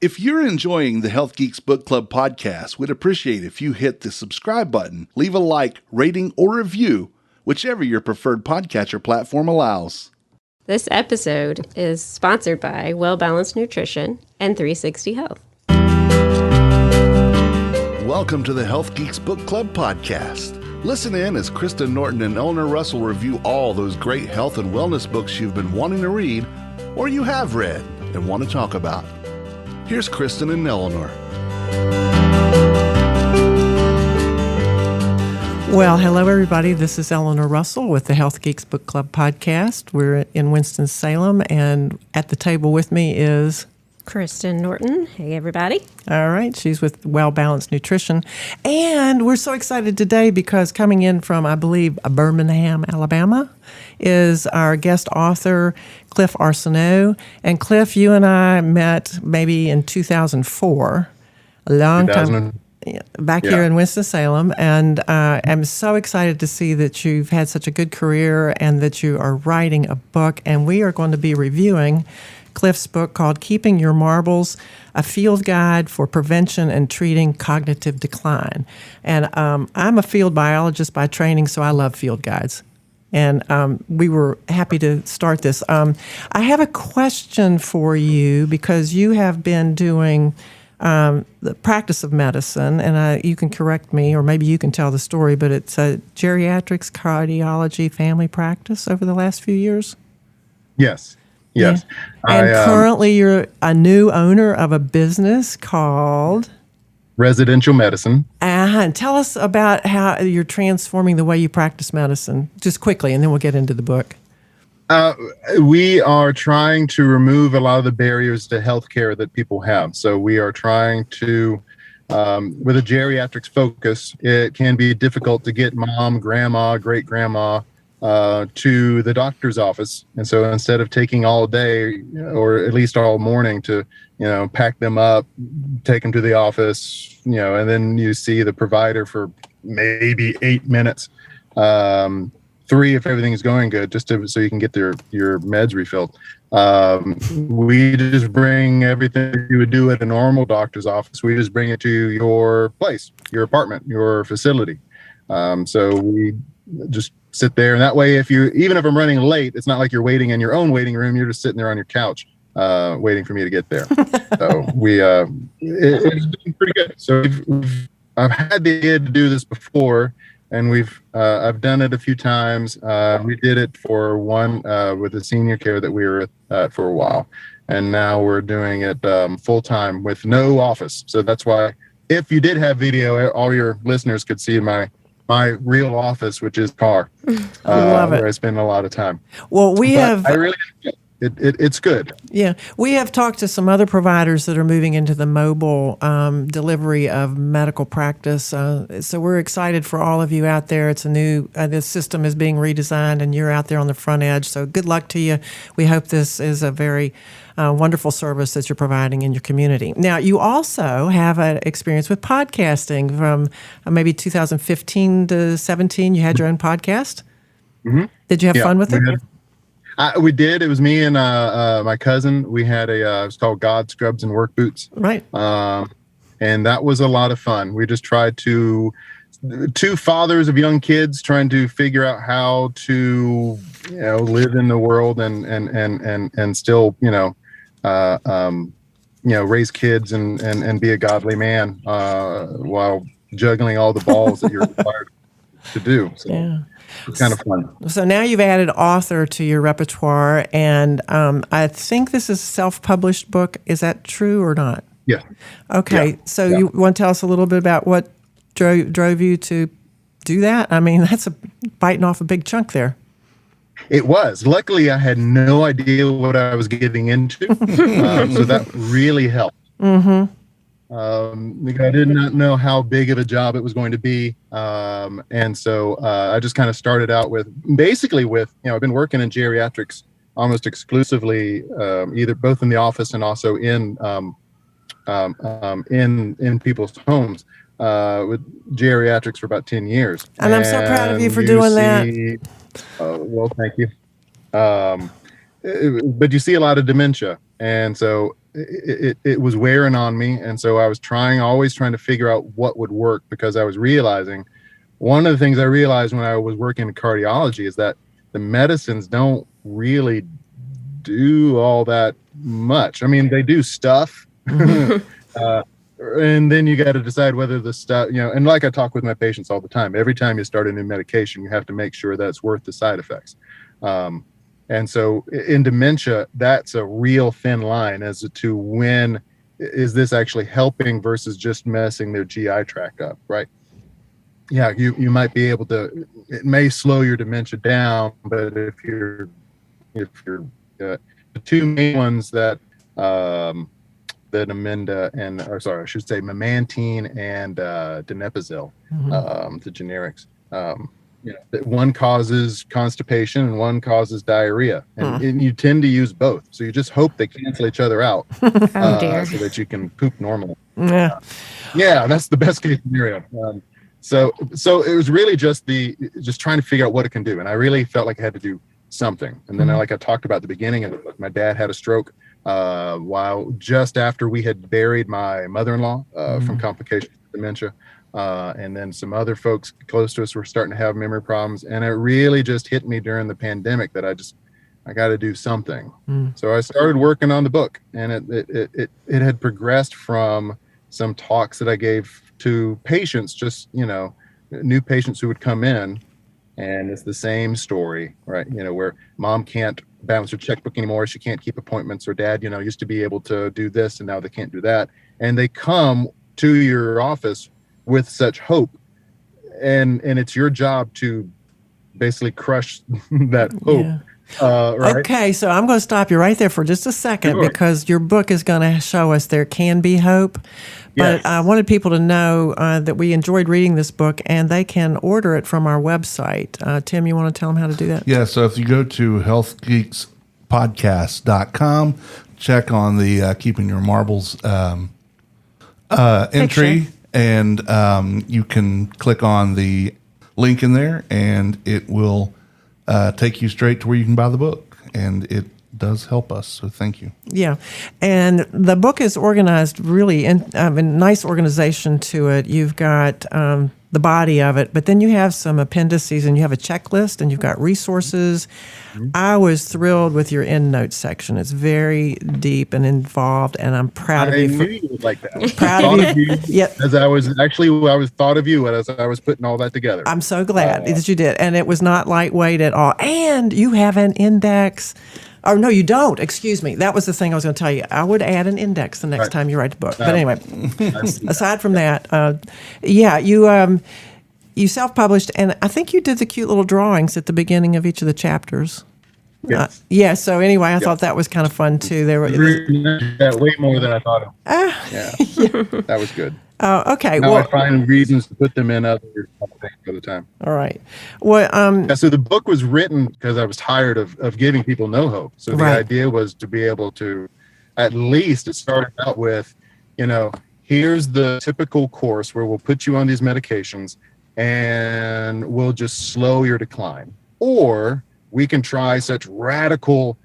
If you're enjoying the Heath Geeks Book Club podcast, we'd appreciate if you hit the subscribe button, leave a like, rating, or review, whichever your preferred podcatcher platform allows. This episode is sponsored by Well Balanced Nutrition and 360 Health. Welcome to the Heath Geeks Book Club podcast. Listen in as Kristen Norton and Eleanor Russell review all those great health and wellness books you've been wanting to read or you have read and want to talk about. Here's Kristen and Eleanor. Well, hello, everybody. This is Eleanor Russell with the Heath Geeks Book Club podcast. We're in Winston-Salem, and at the table with me is Kristen Norton. Hey, everybody. All right. She's with Well Balanced Nutrition. And we're so excited today because coming in from, I believe, Birmingham, Alabama, is our guest author, Cliff Arceneaux. And Cliff, you and I met maybe in 2004, a long time back here in Winston-Salem. And I'm so excited to see that you've had such a good career and that you are writing a book. And we are going to be reviewing Cliff's book called Keeping Your Marbles, a field guide for prevention and treating cognitive decline. And I'm a field biologist by training, so I love field guides. And we were happy to start this. I have a question for you because you have been doing the practice of medicine, and you can correct me, or maybe you can tell the story, but it's a geriatrics, cardiology, family practice over the last few years? Yes. Yes. Yeah. And currently you're a new owner of a business called Residential Medicine. And tell us about how you're transforming the way you practice medicine, just quickly, and then we'll get into the book. We are trying to remove a lot of the barriers to healthcare that people have. So we are trying to, with a geriatrics focus, it can be difficult to get mom, grandma, great-grandma to the doctor's office. And so instead of taking all day or at least all morning to, pack them up, take them to the office, and then you see the provider for maybe 8 minutes, 3 if everything is going good, so you can get your meds refilled. We just bring everything you would do at a normal doctor's office. We just bring it to your place, your apartment, your facility. So we just sit there, and that way, even if I'm running late, it's not like you're waiting in your own waiting room. You're just sitting there on your couch, waiting for me to get there. So it's been pretty good. So I've had the idea to do this before, and I've done it a few times. We did it for one with the senior care that we were at for a while, and now we're doing it full time with no office. So that's why, if you did have video, all your listeners could see my real office, which is car, where I spend a lot of time. Well, it's good. Yeah. We have talked to some other providers that are moving into the mobile delivery of medical practice. So we're excited for all of you out there. It's a new, this system is being redesigned and you're out there on the front edge. So good luck to you. We hope this is a very wonderful service that you're providing in your community. Now, you also have an experience with podcasting from maybe 2015 to 17. You had your own podcast. Mm-hmm. Did you have fun with it? We did. It was me and my cousin. We had it was called God, Scrubs, and Work Boots. Right. And that was a lot of fun. We just tried to, two fathers of young kids trying to figure out how to, live in the world and still, raise kids and be a godly man while juggling all the balls that you're required to do. So. Yeah. It's kind of fun. So now you've added author to your repertoire, and I think this is a self-published book. Is that true or not? Yeah. Okay. Yeah. So you want to tell us a little bit about what drove you to do that? I mean, that's biting off a big chunk there. It was. Luckily, I had no idea what I was getting into, so that really helped. Mm-hmm. Because I did not know how big of a job it was going to be. And so I just kind of started out with, I've been working in geriatrics almost exclusively, both in the office and also in people's homes with geriatrics for about 10 years. And I'm so proud of you for doing that. Well, thank you. But you see a lot of dementia. And so it was wearing on me. And so I was always trying to figure out what would work, because I was realizing, one of the things I realized when I was working in cardiology is that the medicines don't really do all that much. I mean, they do stuff. And then you got to decide whether the stuff, and like I talk with my patients all the time, every time you start a new medication, you have to make sure that it's worth the side effects. And so in dementia, that's a real thin line as to when is this actually helping versus just messing their GI tract up, right? Yeah, you might be able to, it may slow your dementia down, but if you're the two main ones that Namenda I should say memantine and donepezil, the generics. One causes constipation and one causes diarrhea, and you tend to use both. So you just hope they cancel each other out, dear. so that you can poop normally. Yeah. Yeah, that's the best case scenario. So it was really just trying to figure out what it can do, and I really felt like I had to do something. And then, like I talked about at the beginning of the book, my dad had a stroke while just after we had buried my mother-in-law from complications of dementia. And then some other folks close to us were starting to have memory problems. And it really just hit me during the pandemic that I got to do something. So I started working on the book, and it had progressed from some talks that I gave to patients, just, new patients who would come in, and it's the same story, right? Where mom can't balance her checkbook anymore. She can't keep appointments, or dad, used to be able to do this and now they can't do that. And they come to your office with such hope, and it's your job to basically crush that hope. Yeah. Right? Okay, so I'm going to stop you right there for just a second, Sure. because your book is going to show us there can be hope. But Yes. I wanted people to know that we enjoyed reading this book, and they can order it from our website. Tim, you want to tell them how to do that? Yeah, so if you go to healthgeekspodcast.com, check on the Keeping Your Marbles entry, and you can click on the link in there, and it will take you straight to where you can buy the book. And it does help us, so thank you. Yeah, and the book is organized really in nice organization to it. You've got the body of it, but then you have some appendices, and you have a checklist, and you've got resources. I was thrilled with your endnote section. It's very deep and involved, and I'm proud of you. I knew you would like that. Proud of you. Yep. As I was thought of you as I was putting all that together. I'm so glad that you did, and it was not lightweight at all. And you have an index. Oh, no, you don't. Excuse me. That was the thing I was going to tell you. I would add an index the next time you write the book. But anyway, aside from that, you self-published, and I think you did the cute little drawings at the beginning of each of the chapters. Yes. So anyway, I thought that was kind of fun, too. That way more than I thought of. That was good. Okay. Now I find reasons to put them in other things for the time. All right. Well, so the book was written because I was tired of giving people no hope. So the idea was to be able to, at least it started out with, here's the typical course where we'll put you on these medications and we'll just slow your decline. Or we can try such radical,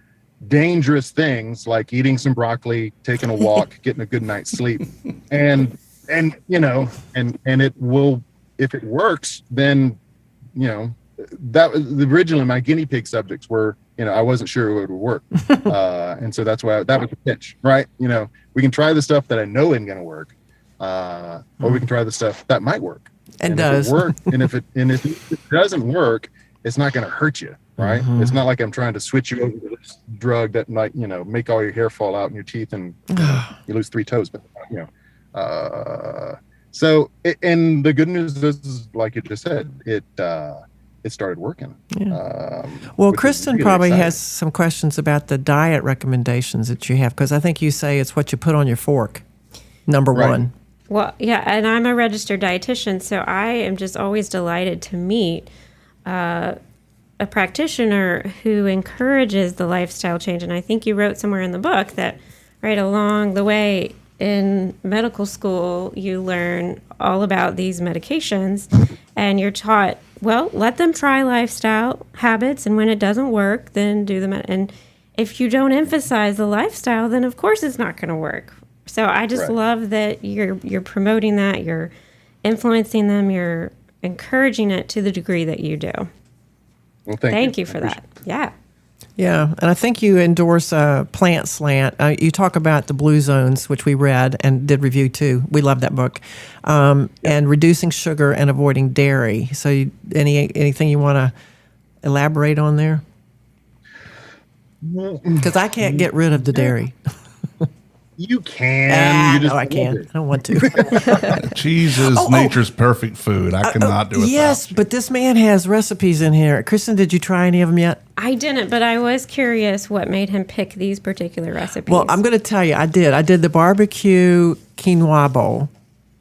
dangerous things like eating some broccoli, taking a walk, getting a good night's sleep, and it will, if it works, then that was originally my guinea pig subjects were, I wasn't sure it would work, and so that's why that was the pitch, right? We can try the stuff that I know isn't going to work, or we can try the stuff that might work, and does work, and if it doesn't work, it's not going to hurt you. Right. It's not like I'm trying to switch you over to this drug that might, make all your hair fall out in your teeth and you lose 3 toes. But, and the good news is, like you just said, it started working. Yeah. Well, Kristen really probably has some questions about the diet recommendations that you have, because I think you say it's what you put on your fork, number one. Well, yeah, and I'm a registered dietitian, so I am just always delighted to meet a practitioner who encourages the lifestyle change. And I think you wrote somewhere in the book that right along the way in medical school, you learn all about these medications and you're taught, well, let them try lifestyle habits. And when it doesn't work, then do them. And if you don't emphasize the lifestyle, then of course it's not going to work. So I just love that you're promoting that, you're influencing them, you're encouraging it to the degree that you do. Well, thank you for that. Yeah. Yeah, and I think you endorse Plant Slant. You talk about the blue zones, which we read and did review too. We love that book. And reducing sugar and avoiding dairy. So anything you want to elaborate on there? Because I can't get rid of the dairy. You can. No, I can't. I don't want to. Cheese is nature's perfect food. I cannot do it. Yes, but this man has recipes in here. Kristen, did you try any of them yet? I didn't, but I was curious what made him pick these particular recipes. Well, I'm going to tell you, I did. I did the barbecue quinoa bowl,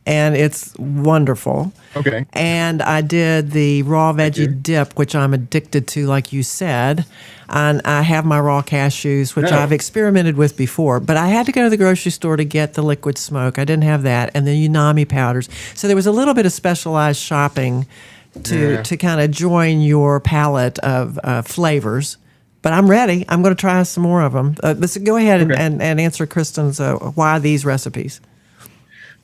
and it's wonderful. Okay. And I did the raw veggie dip, which I'm addicted to, like you said. And I have my raw cashews, which I've experimented with before. But I had to go to the grocery store to get the liquid smoke. I didn't have that. And the unami powders. So there was a little bit of specialized shopping to kind of join your palette of flavors. But I'm ready. I'm going to try some more of them. Let's go ahead and answer Kristen's why these recipes.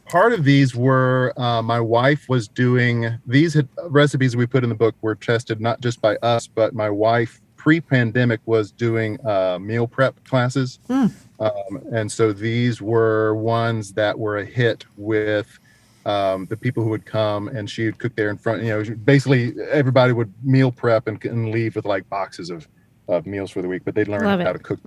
Part of these were my wife was doing these recipes we put in the book were tested not just by us, but my wife pre-pandemic was doing meal prep classes. And so these were ones that were a hit with the people who would come, and she would cook there in front. Basically everybody would meal prep and leave with like boxes of meals for the week, but they learned how to cook.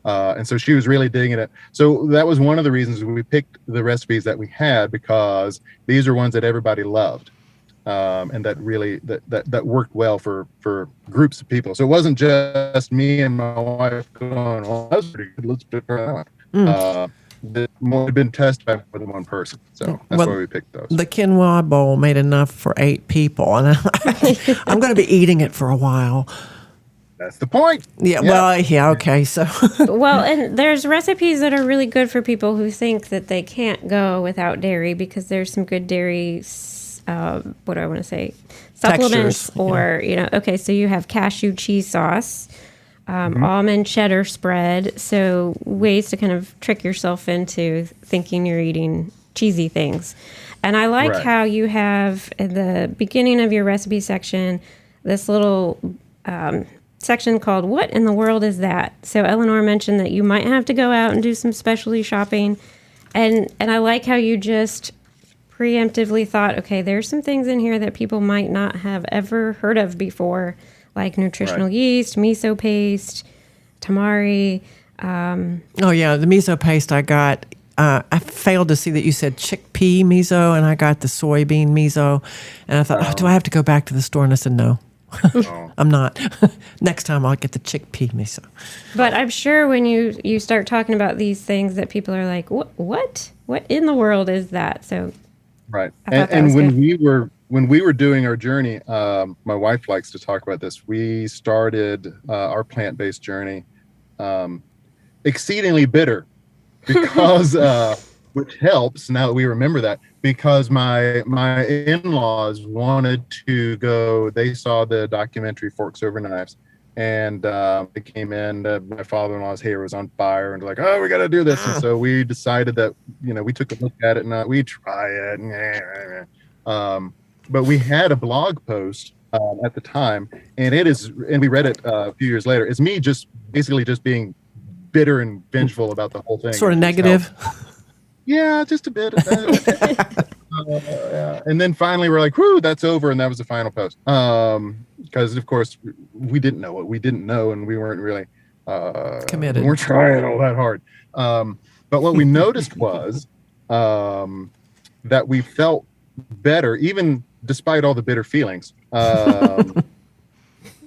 And so she was really digging it. So that was one of the reasons we picked the recipes that we had, because these are ones that everybody loved. And that really that worked well for groups of people. So it wasn't just me and my wife going, well, that's pretty good, let's pick that one. It had been tested by more than one person. So that's why we picked those. The quinoa bowl made enough for 8 people, and I'm going to be eating it for a while. That's the point. Okay. So, well, and there's recipes that are really good for people who think that they can't go without dairy, because there's some good dairy, what do I want to say, supplements. Textures, okay, so you have cashew cheese sauce, almond cheddar spread. So ways to kind of trick yourself into thinking you're eating cheesy things. And I like how you have in the beginning of your recipe section this little section called "What in the World is That?" So Eleanor mentioned that you might have to go out and do some specialty shopping, and I like how you just preemptively thought, okay, there's some things in here that people might not have ever heard of before, like nutritional yeast, miso paste, tamari. the miso paste I got. I failed to see that you said chickpea miso, and I got the soybean miso, and I thought, do I have to go back to the store? And I said, no. I'm not. Next time I'll get the chickpea miso. But I'm sure when you start talking about these things that people are like, what in the world is that? So and when we were doing our journey, my wife likes to talk about this. We started our plant-based journey exceedingly bitter because which helps now that we remember that, because my in-laws wanted to go. They saw the documentary Forks Over Knives, and they came in. My father-in-law's hair was on fire, and like, oh, we got to do this. And so we decided that we took a look at it, and we try it. But we had a blog post at the time, and we read it a few years later. It's me just basically just being bitter and vengeful about the whole thing. Sort of negative. Yeah, just a bit. And then finally we're like, whoo, that's over. And that was the final post. Because, of course, we didn't know what we didn't know, and we weren't really committed. We weren't trying all that hard. But what we noticed was that we felt better, even despite all the bitter feelings.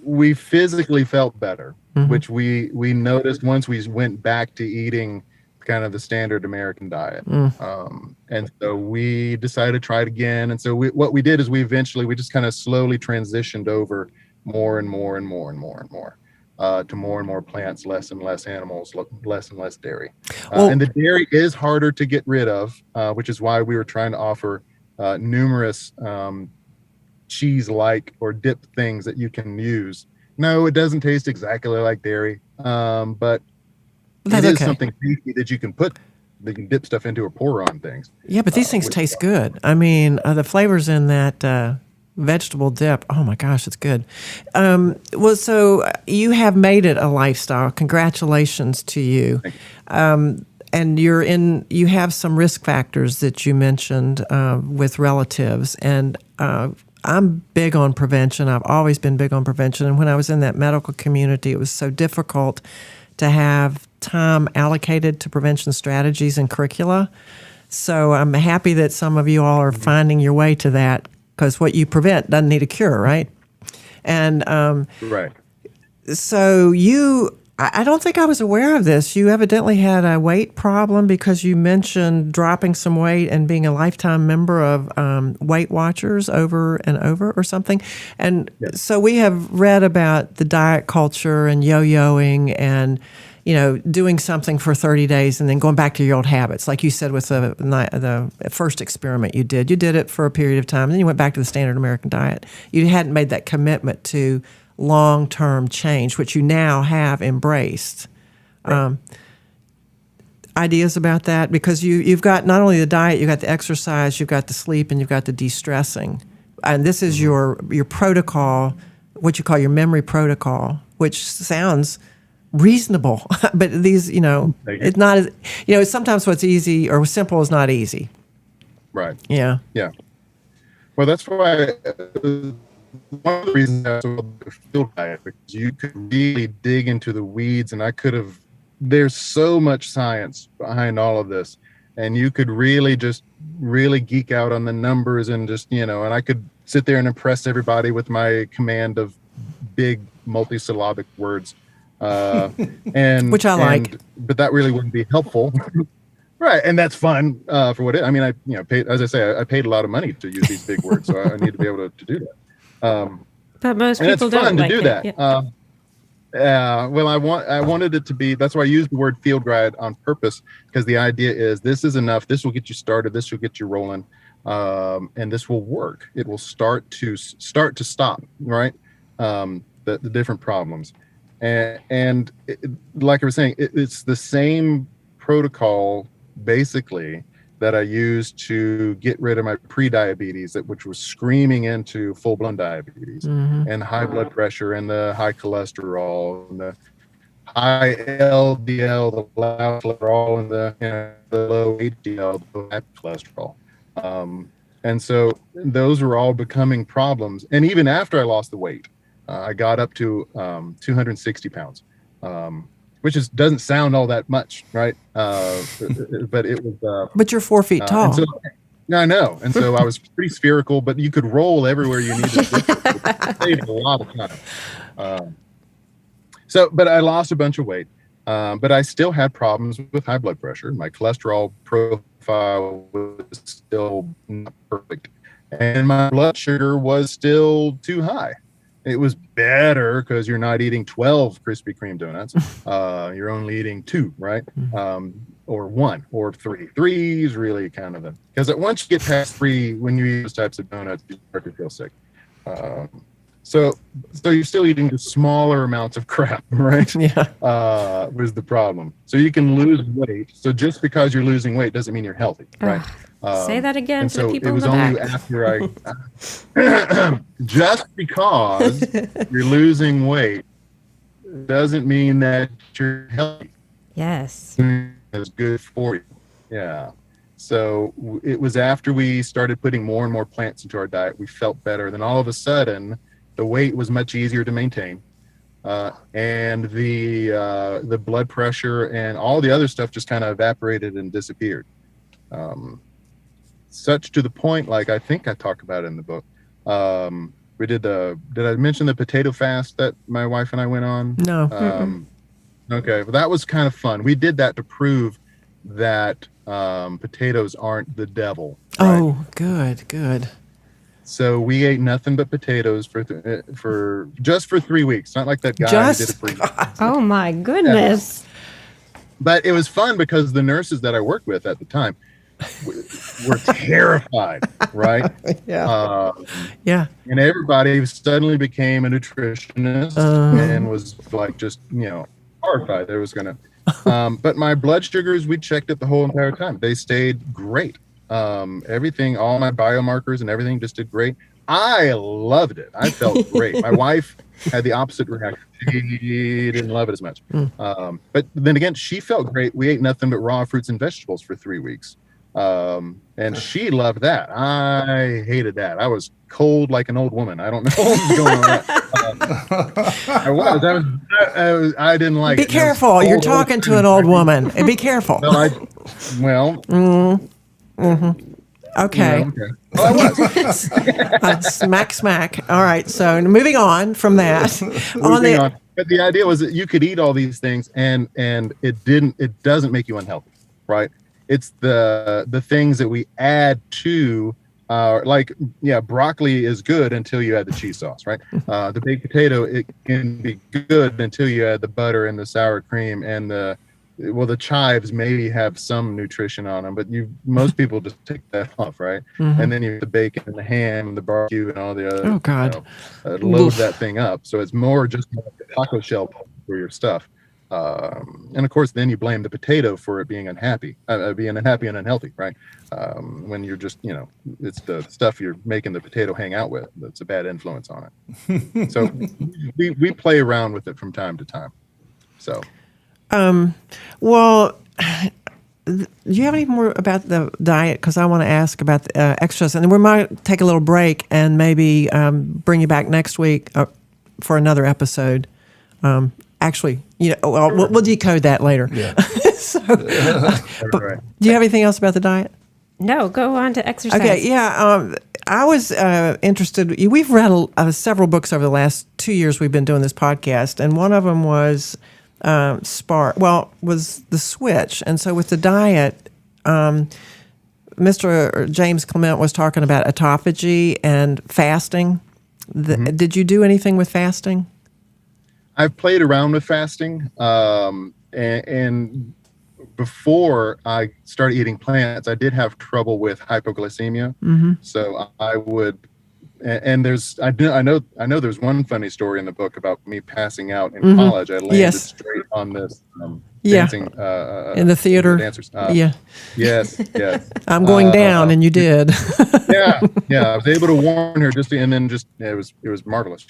We physically felt better, which we noticed once we went back to eating kind of the standard American diet. And so we decided to try it again. And so what we did is we just kind of slowly transitioned over more and more and more and more and more to more and more plants, less and less animals, less and less dairy. And the dairy is harder to get rid of, which is why we were trying to offer numerous cheese-like or dip things that you can use No, it doesn't taste exactly like dairy, but That's it is okay. something tasty that you can dip stuff into or pour on things. Yeah, but these things which- taste good. I mean, the flavors in that vegetable dip, oh my gosh, it's good. Well, so you have made it a lifestyle. Congratulations to you. And you have some risk factors that you mentioned with relatives. And I'm big on prevention. I've always been big on prevention. And when I was in that medical community, it was so difficult to have time allocated to prevention strategies and curricula. So I'm happy that some of you all are finding your way to that, because what you prevent doesn't need a cure, right? And Right. so I don't think I was aware of this. You evidently had a weight problem because you mentioned dropping some weight and being a lifetime member of Weight Watchers over and over or something. And so we have read about the diet culture and yo-yoing and, doing something for 30 days and then going back to your old habits. Like you said with the first experiment you did. You did it for a period of time, and then you went back to the standard American diet. You hadn't made that commitment to long-term change, which you now have embraced. Ideas about that? Because you've got not only the diet, you've got the exercise, you've got the sleep, and you've got the de-stressing. And this is your protocol, what you call your memory protocol, which sounds reasonable. But these, it's not as, sometimes what's easy or simple is not easy. Right. Yeah. Yeah. Well, that's why one of the reasons I love the field diet, because you could really dig into the weeds, and there's so much science behind all of this, and you could really geek out on the numbers and and I could sit there and impress everybody with my command of big multisyllabic words, and which I like, but that really wouldn't be helpful. Right, and that's fun for what I mean. I paid, as I say, I paid a lot of money to use these big words, so I need to be able to do that. But most and people it's fun don't to do like it. that. Yeah. Well, I wanted it to be. That's why I used the word field guide on purpose, because the idea is this is enough. This will get you started. This will get you rolling, and this will work. It will start to stop. Right, the different problems, and like I was saying, it's the same protocol basically that I used to get rid of my pre-diabetes, which was screaming into full-blown diabetes, and high blood pressure and the high cholesterol and the high LDL, the low cholesterol, and the low HDL, the high cholesterol. And so those were all becoming problems. And even after I lost the weight, I got up to 260 pounds. Which doesn't sound all that much, right? But it was. But you're 4 feet tall. So, I know, and so I was pretty spherical, but you could roll everywhere you needed to. Saved a lot of time. But I lost a bunch of weight, but I still had problems with high blood pressure. My cholesterol profile was still not perfect, and my blood sugar was still too high. It was better because you're not eating 12 Krispy Kreme donuts. You're only eating 2, right? Or 1 or 3. 3 is really kind of because once you get past 3, when you eat those types of donuts, you start to feel sick. So you're still eating the smaller amounts of crap, right? Yeah. Was the problem. So you can lose weight. So just because you're losing weight doesn't mean you're healthy, right? Say that again to the people in the back. It was only after just because you're losing weight doesn't mean that you're healthy. Yes. It's good for you. Yeah. So it was after we started putting more and more plants into our diet, we felt better. Then all of a sudden, the weight was much easier to maintain. And the blood pressure and all the other stuff just kind of evaporated and disappeared. Such to the point, like I think I talk about it in the book. We did I mention the potato fast that my wife and I went on? No. Okay, well, that was kind of fun. We did that to prove that potatoes aren't the devil. Right? Oh, good. So we ate nothing but potatoes for 3 weeks. Not like that guy who did it for years. Oh my goodness. Yeah. But it was fun because the nurses that I worked with at the time, were terrified, right? Yeah. Yeah. And everybody suddenly became a nutritionist and was like, just, horrified there was going to. But my blood sugars, we checked it the whole entire time. They stayed great. Everything, all my biomarkers and everything just did great. I loved it. I felt great. My wife had the opposite reaction. She didn't love it as much. But then again, she felt great. We ate nothing but raw fruits and vegetables for 3 weeks. And she loved that. I hated that. I was cold like an old woman. I don't know what was going on. I didn't like it. Be careful. You're talking to an old woman. Be careful. Okay. Well, I was. Smack. All right. So moving on from that. But the idea was that you could eat all these things and it doesn't make you unhealthy, right? It's the things that we add to broccoli is good until you add the cheese sauce, right? The baked potato, it can be good until you add the butter and the sour cream and the chives maybe have some nutrition on them, but most people just take that off, right? And then you have the bacon and the ham and the barbecue and all the other. Oh God! Load that thing up, so it's more just like a taco shell for your stuff. And of course, then you blame the potato for it being unhappy and unhealthy, right? When you're just, it's the stuff you're making the potato hang out with that's a bad influence on it. So we play around with it from time to time. So. Well, do you have any more about the diet? Because I want to ask about the extras, and we might take a little break and maybe bring you back next week for another episode. Actually, we'll decode that later. Yeah. Do you have anything else about the diet? No, go on to exercise. Okay, yeah. I was interested. We've read several books over the last 2 years we've been doing this podcast, and one of them was was The Switch. And so with the diet, Mr. James Clement was talking about autophagy and fasting. Did you do anything with fasting? I've played around with fasting, and before I started eating plants, I did have trouble with hypoglycemia. So I would, and I know there's one funny story in the book about me passing out in college. I landed straight on this dancing in the theater. Dancers. Yes. I'm going down, and you did. yeah. I was able to warn her it was marvelous.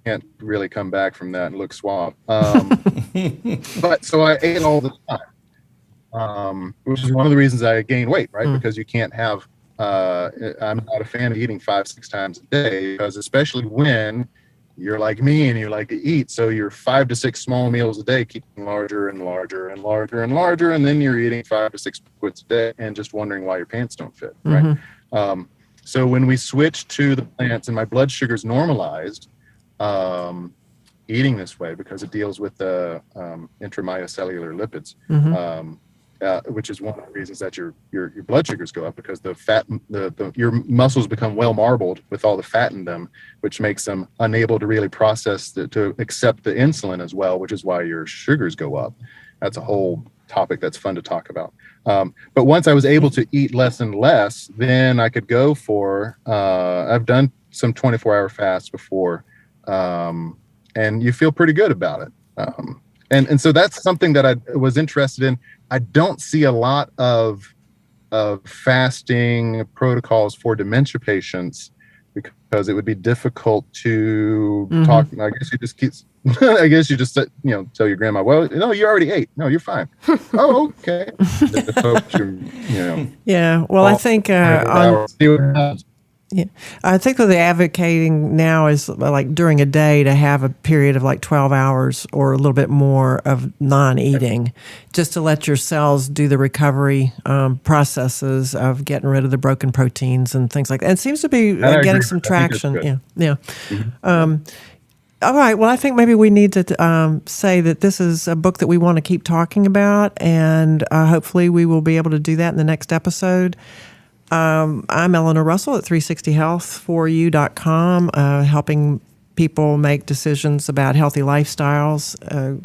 Can't really come back from that and look suave. But so I ate all the time, which is one of the reasons I gained weight, right? Because you can't have, I'm not a fan of eating 5-6 times a day, because especially when you're like me and you like to eat. So you're 5 to 6 small meals a day, keeping larger and larger and larger and larger. And then you're eating 5 to 6 liquids a day and just wondering why your pants don't fit, right? So when we switched to the plants and my blood sugars normalized, eating this way, because it deals with the intramyocellular lipids, which is one of the reasons that your blood sugars go up, because the fat, your muscles become well marbled with all the fat in them, which makes them unable to really process to accept the insulin as well, which is why your sugars go up. That's a whole topic that's fun to talk about. But once I was able to eat less and less, then I could go for, I've done some 24-hour fasts before, and you feel pretty good about it. And so that's something that I was interested in. I don't see a lot of fasting protocols for dementia patients, because it would be difficult to talk. I guess you just tell your grandma, well, no, you already ate. No, you're fine. Oh, okay. Yeah. Well, I think I think that the advocating now is like during a day to have a period of like 12 hours or a little bit more of non-eating, just to let your cells do the recovery processes of getting rid of the broken proteins and things like that. And it seems to be getting some traction. Yeah. All right. Well, I think maybe we need to say that this is a book that we want to keep talking about, and hopefully we will be able to do that in the next episode. I'm Eleanor Russell at 360health4u.com, helping people make decisions about healthy lifestyles.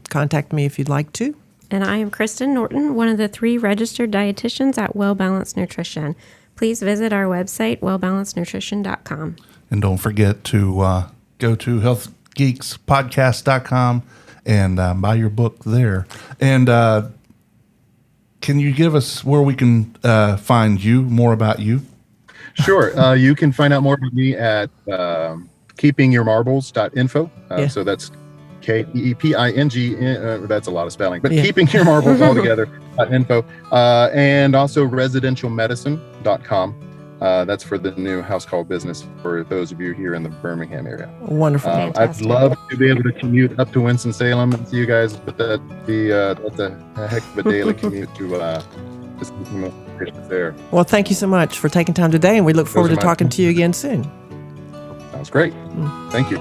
Contact me if you'd like to. And I am Kristen Norton, one of the 3 registered dietitians at Well Balanced Nutrition. Please visit our website, wellbalancednutrition.com. And don't forget to go to healthgeekspodcast.com and buy your book there. And can you give us where we can find you, more about you? Sure. You can find out more about me at keepingyourmarbles.info. So that's KEEPING. That's a lot of spelling, but keeping your marbles all together info. And also residentialmedicine.com. That's for the new house call business for those of you here in the Birmingham area. Wonderful. I'd love to be able to commute up to Winston-Salem and see you guys, but that's a heck of a daily commute to see some patients there. Well, thank you so much for taking time today, and we look forward to talking to you again soon. Sounds great. Thank you.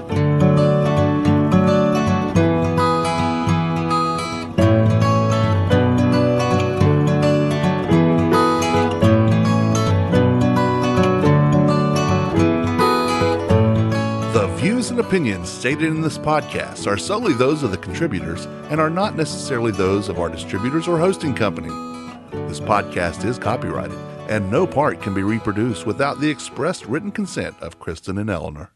The views and opinions stated in this podcast are solely those of the contributors and are not necessarily those of our distributors or hosting company. This podcast is copyrighted, and no part can be reproduced without the express written consent of Kristen and Eleanor.